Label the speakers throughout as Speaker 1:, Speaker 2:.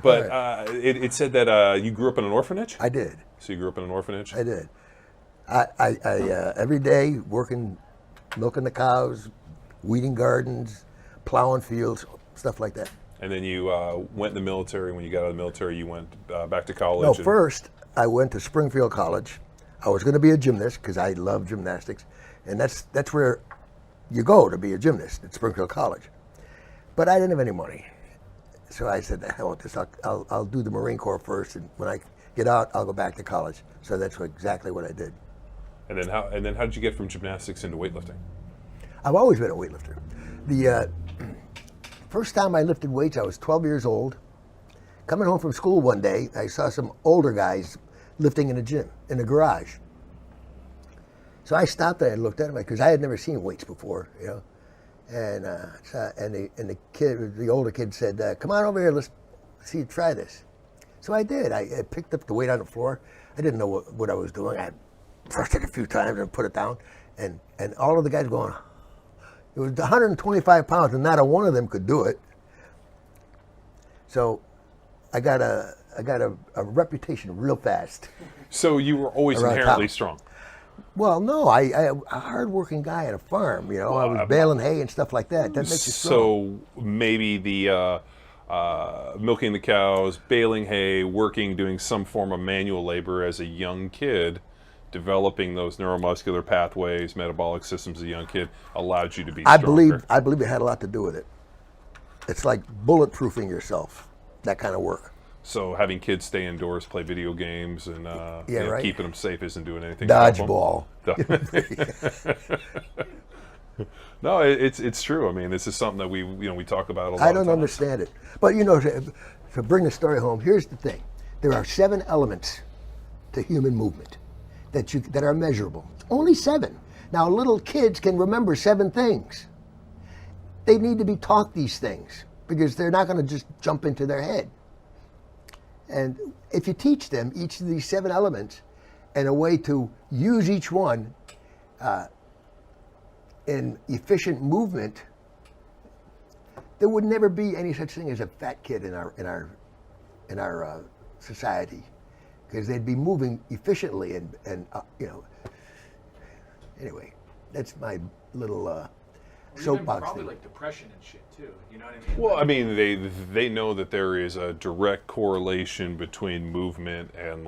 Speaker 1: But it said that you grew up in an orphanage?
Speaker 2: I did.
Speaker 1: So you grew up in an orphanage?
Speaker 2: I did. I every day working, milking the cows, weeding gardens, plowing fields, stuff like that.
Speaker 1: And then you went in the military. When you got out of the military, you went back to college.
Speaker 2: No, first I went to Springfield College. I was going to be a gymnast because I love gymnastics, and that's where you go to be a gymnast at Springfield College. But I didn't have any money, so I said, "The hell with this! I'll do the Marine Corps first, and when I get out, I'll go back to college." So that's exactly what I did.
Speaker 1: And then how did you get from gymnastics into weightlifting?
Speaker 2: I've always been a weightlifter. The first time I lifted weights, I was 12 years old. Coming home from school one day, I saw some older guys lifting in a gym, in a garage. So I stopped there and looked at them because I had never seen weights before, you know. And the older kid said, "Come on over here, let's see you try this." So I did. I picked up the weight on the floor. I didn't know what I was doing. I pressed it a few times and put it down, and all of the guys going. It was 125 pounds, and not a one of them could do it. So I got a reputation real fast.
Speaker 1: So you were always inherently strong.
Speaker 2: Well, no, I a hard-working guy at a farm. You know, I was baling hay and stuff like that. That makes you strong.
Speaker 1: So maybe the milking the cows, baling hay, working, doing some form of manual labor as a young kid, developing those neuromuscular pathways, metabolic systems as a young kid allowed you to be stronger.
Speaker 2: I believe it had a lot to do with it. It's like bulletproofing yourself, that kind of work.
Speaker 1: So having kids stay indoors, play video games, and
Speaker 2: right.
Speaker 1: keeping them safe isn't doing anything.
Speaker 2: Dodgeball.
Speaker 1: No, it's true. I mean, this is something that we talk about a lot.
Speaker 2: I don't understand it, but to bring the story home, here's the thing: there are 7 elements to human movement that are measurable. Only 7. Now, little kids can remember 7 things. They need to be taught these things because they're not going to just jump into their head. And if you teach them each of these 7 elements and a way to use each one in efficient movement, there would never be any such thing as a fat kid in our society, because they'd be moving efficiently and Anyway, that's my little soapbox.
Speaker 3: Probably like depression and shit too. You know what I mean?
Speaker 1: Well, I mean, they know that there is a direct correlation between movement and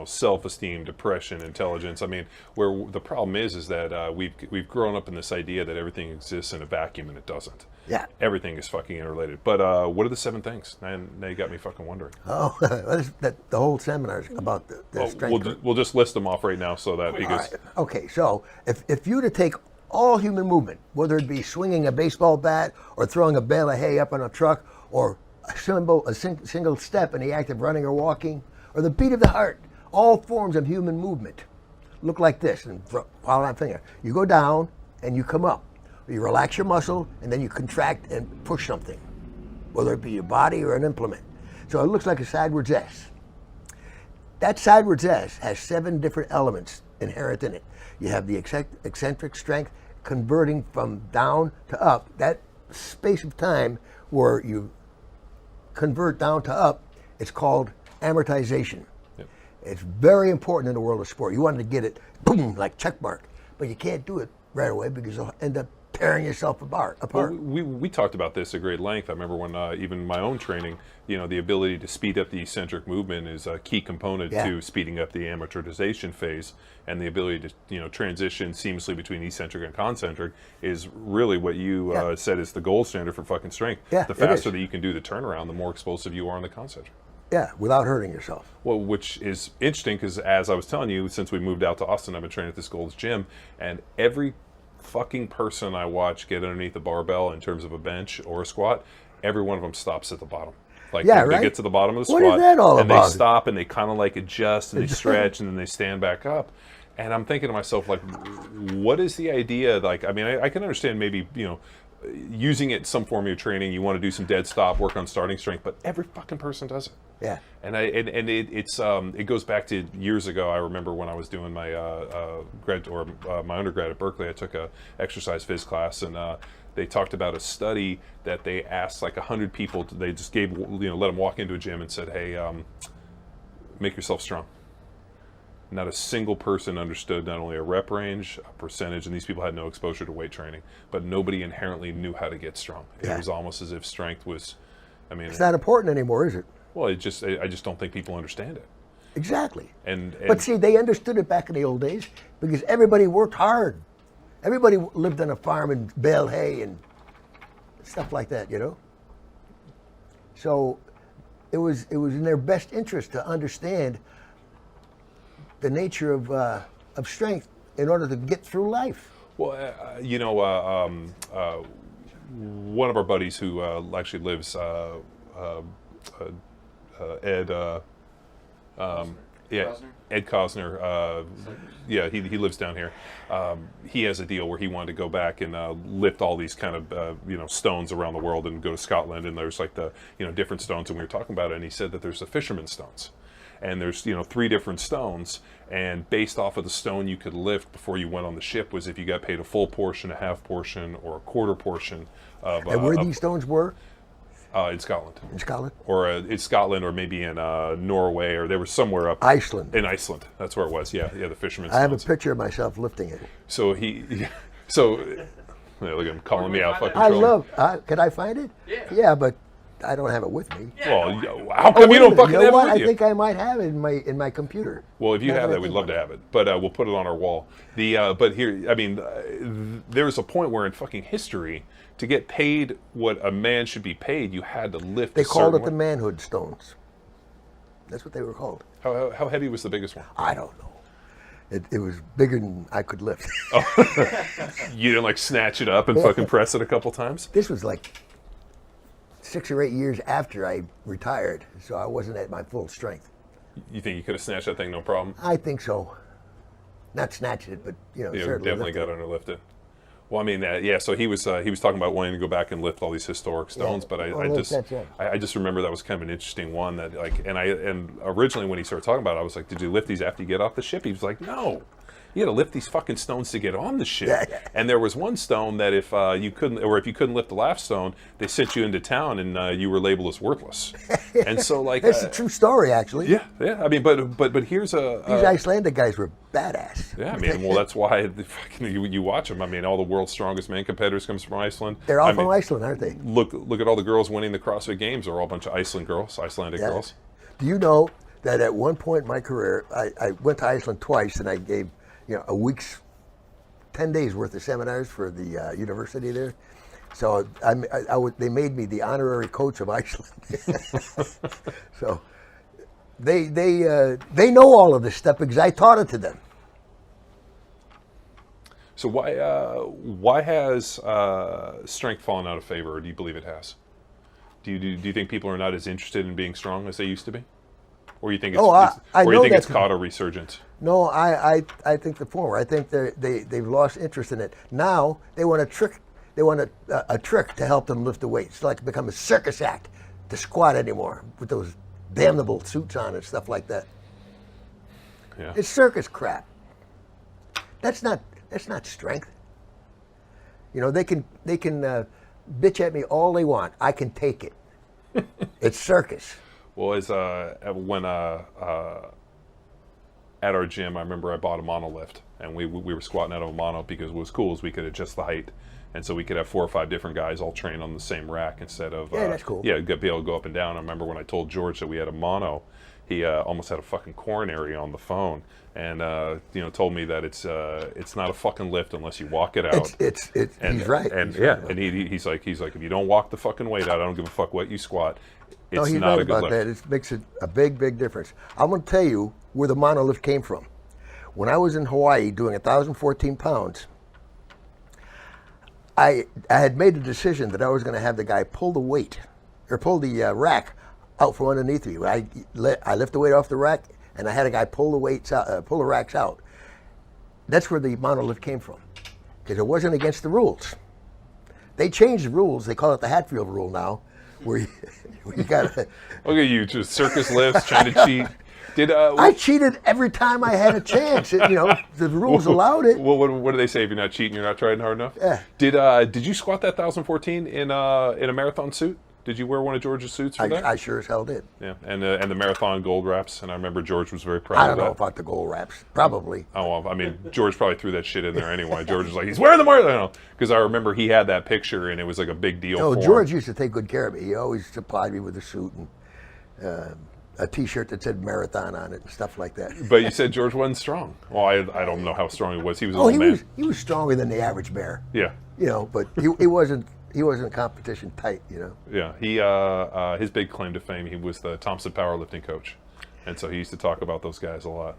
Speaker 1: self-esteem, depression, intelligence. I mean, where the problem is that we've grown up in this idea that everything exists in a vacuum, and it doesn't.
Speaker 2: Yeah.
Speaker 1: Everything is fucking interrelated. But what are the 7 things? Now you got me fucking wondering.
Speaker 2: Oh, the whole seminar is about the strength.
Speaker 1: We'll just list them off right now so that because.
Speaker 2: Right. Okay, so if you were to take all human movement, whether it be swinging a baseball bat or throwing a bale of hay up on a truck or a single step in the act of running or walking or the beat of the heart, all forms of human movement look like this. And while I'm thinking, you go down and you come up. You relax your muscle and then you contract and push something, whether it be your body or an implement. So it looks like a sidewards S. That sidewards S has 7 different elements inherent in it. You have the eccentric strength converting from down to up. That space of time where you convert down to up, it's called amortization.
Speaker 1: Yep.
Speaker 2: It's very important in the world of sport. You want to get it, boom, like check mark, but you can't do it right away because you'll end up tearing yourself apart.
Speaker 1: Well, we talked about this at great length. I remember when even my own training, the ability to speed up the eccentric movement is a key component to speeding up the amortization phase, and the ability to transition seamlessly between eccentric and concentric is really what you said is the gold standard for fucking strength.
Speaker 2: Yeah,
Speaker 1: the faster that you can do the turnaround, the more explosive you are on the concentric.
Speaker 2: Yeah, without hurting yourself.
Speaker 1: Well, which is interesting because, as I was telling you, since we moved out to Austin, I've been training at this Gold's Gym, and every fucking person I watch get underneath the barbell in terms of a bench or a squat, every one of them stops at the bottom. They get to the bottom of the squat,
Speaker 2: what is that all
Speaker 1: and
Speaker 2: about?
Speaker 1: They stop and they kind of adjust and they stretch and then they stand back up. And I'm thinking to myself, what is the idea? I can understand maybe, using it in some form of your training, you want to do some dead stop, work on starting strength, but every fucking person does it.
Speaker 2: Yeah.
Speaker 1: And it goes back to years ago. I remember when I was doing my my undergrad at Berkeley, I took a exercise phys class, and they talked about a study that they asked like 100 people. They just gave, let them walk into a gym and said, "Hey, make yourself strong." Not a single person understood not only a rep range, a percentage, and these people had no exposure to weight training, but nobody inherently knew how to get strong.
Speaker 2: Yeah.
Speaker 1: It was almost as if strength was,
Speaker 2: It's not important anymore, is it?
Speaker 1: well, I just don't think people understand it.
Speaker 2: Exactly.
Speaker 1: And
Speaker 2: But see, they understood it back in the old days because everybody worked hard. Everybody lived on a farm and baled hay and stuff like that, So it was in their best interest to understand the nature of strength in order to get through life.
Speaker 1: Well, one of our buddies who actually lives, Ed. Ed Cosner. He lives down here. He has a deal where he wanted to go back and lift all these kind of stones around the world and go to Scotland. And there's like the different stones, and we were talking about it. And he said that there's the fisherman's stones, and there's 3 different stones. And based off of the stone you could lift before you went on the ship was if you got paid a full portion, a half portion, or a quarter portion of.
Speaker 2: And where these stones were?
Speaker 1: In Scotland.
Speaker 2: In Scotland?
Speaker 1: Or in Scotland, or maybe in Norway, or they were somewhere up.
Speaker 2: Iceland.
Speaker 1: In Iceland, that's where it was. Yeah, the fisherman's
Speaker 2: I have a
Speaker 1: stones.
Speaker 2: picture of myself lifting it.
Speaker 1: So yeah, look at him calling me out. Fucking
Speaker 2: I
Speaker 1: trolling.
Speaker 2: can I find it?
Speaker 3: Yeah.
Speaker 2: Yeah, but I don't have it with me.
Speaker 1: Well, how come you don't fucking have it with
Speaker 2: I
Speaker 1: you?
Speaker 2: think I might have it in my computer.
Speaker 1: Well, if you
Speaker 2: Now
Speaker 1: have
Speaker 2: I
Speaker 1: that, we'd
Speaker 2: think
Speaker 1: love to have it. But we'll put it on our wall. But here, there was a point where in fucking history, to get paid what a man should be paid, you had to lift.
Speaker 2: They
Speaker 1: a
Speaker 2: called it
Speaker 1: certain
Speaker 2: the
Speaker 1: weight.
Speaker 2: manhood stones. That's what they were called.
Speaker 1: How heavy was the biggest one?
Speaker 2: I don't know. It was bigger than I could lift.
Speaker 1: You didn't like snatch it up and fucking press it a couple times?
Speaker 2: This was like 6 or 8 years after I retired, so I wasn't at my full strength.
Speaker 1: You think you could have snatched that thing no problem?
Speaker 2: I think so. Not snatched it, but
Speaker 1: Yeah,
Speaker 2: certainly
Speaker 1: definitely
Speaker 2: lifted
Speaker 1: got
Speaker 2: it.
Speaker 1: under lifted. Well, I mean, so he was talking about wanting to go back and lift all these historic stones, but I just remember that was kind of an interesting one that and originally when he started talking about it, I was like, did you lift these after you get off the ship? He was like, no. You got to lift these fucking stones to get on the ship.
Speaker 2: Yeah.
Speaker 1: And there was one stone that if you couldn't lift the last stone, they sent you into town and you were labeled as worthless. And so like
Speaker 2: That's a true story, actually.
Speaker 1: Yeah. I mean, but here's a
Speaker 2: These Icelandic guys were badass.
Speaker 1: yeah. I mean, well, that's why you watch them. I mean, all the world's strongest man competitors comes from Iceland.
Speaker 2: They're all
Speaker 1: I
Speaker 2: from
Speaker 1: mean,
Speaker 2: Iceland, aren't they?
Speaker 1: Look at all the girls winning the CrossFit Games. They're all a bunch of Icelandic
Speaker 2: Yeah.
Speaker 1: girls.
Speaker 2: Do you know that at one point in my career, I went to Iceland twice, and I gave a week's 10 days worth of seminars for the university there. So they made me the honorary coach of Iceland. So they know all of this stuff because I taught it to them.
Speaker 1: So why has strength fallen out of favor, or do you believe it has? Do you think people are not as interested in being strong as they used to be, or you think it's,
Speaker 2: I
Speaker 1: or you
Speaker 2: know
Speaker 1: think it's
Speaker 2: that's-
Speaker 1: caught a resurgence?
Speaker 2: No, I think the former. I think they've lost interest in it. Now they want a trick. They want a trick to help them lift the weight. It's like become a circus act to squat anymore with those damnable suits on and stuff like that.
Speaker 1: Yeah.
Speaker 2: It's circus crap. That's not strength. They can bitch at me all they want. I can take it. It's circus.
Speaker 1: Well, when at our gym, I remember I bought a monolift, and we were squatting out of a mono because what was cool is we could adjust the height, and so we could have 4 or 5 different guys all train on the same rack instead of
Speaker 2: that's cool.
Speaker 1: Yeah, be able to go up and down. I remember when I told George that we had a mono, he almost had a fucking coronary on the phone, and told me that it's not a fucking lift unless you walk it out.
Speaker 2: He's right.
Speaker 1: And he's like if you don't walk the fucking weight out, I don't give a fuck what you squat. It's
Speaker 2: No, he's
Speaker 1: not
Speaker 2: right
Speaker 1: a good
Speaker 2: about
Speaker 1: lift.
Speaker 2: that. It makes a big difference. I'm going to tell you where the monolift came from. When I was in Hawaii doing 1,014 pounds, I had made the decision that I was going to have the guy pull the weight, or pull the rack out from underneath me. I lift the weight off the rack, and I had a guy pull the racks out. That's where the monolift came from, because it wasn't against the rules. They changed the rules. They call it the Hatfield rule now, where you got to.
Speaker 1: Look at you, just circus lifts, trying to cheat.
Speaker 2: I cheated every time I had a chance. The rules allowed it.
Speaker 1: Well, what do they say? If you're not cheating, you're not trying hard enough.
Speaker 2: Yeah.
Speaker 1: Did you squat that 1,014 in a marathon suit? Did you wear one of George's suits for that?
Speaker 2: I sure as hell did.
Speaker 1: Yeah, and the marathon gold wraps, and I remember George was very proud
Speaker 2: I
Speaker 1: of
Speaker 2: don't
Speaker 1: that.
Speaker 2: know about the gold wraps. Probably.
Speaker 1: Oh, well, I mean, George probably threw that shit in there anyway. George was like, he's wearing the marathon. Because I remember he had that picture, and it was like a big deal for
Speaker 2: George
Speaker 1: him.
Speaker 2: used to take good care of me. He always supplied me with a suit and a T-shirt that said marathon on it and stuff like that.
Speaker 1: But you said George wasn't strong. Well, I don't know how strong he was. He was an old man.
Speaker 2: He was stronger than the average bear.
Speaker 1: Yeah.
Speaker 2: But he wasn't competition tight.
Speaker 1: Yeah. He his big claim to fame, he was the Thompson powerlifting coach. And so he used to talk about those guys a lot.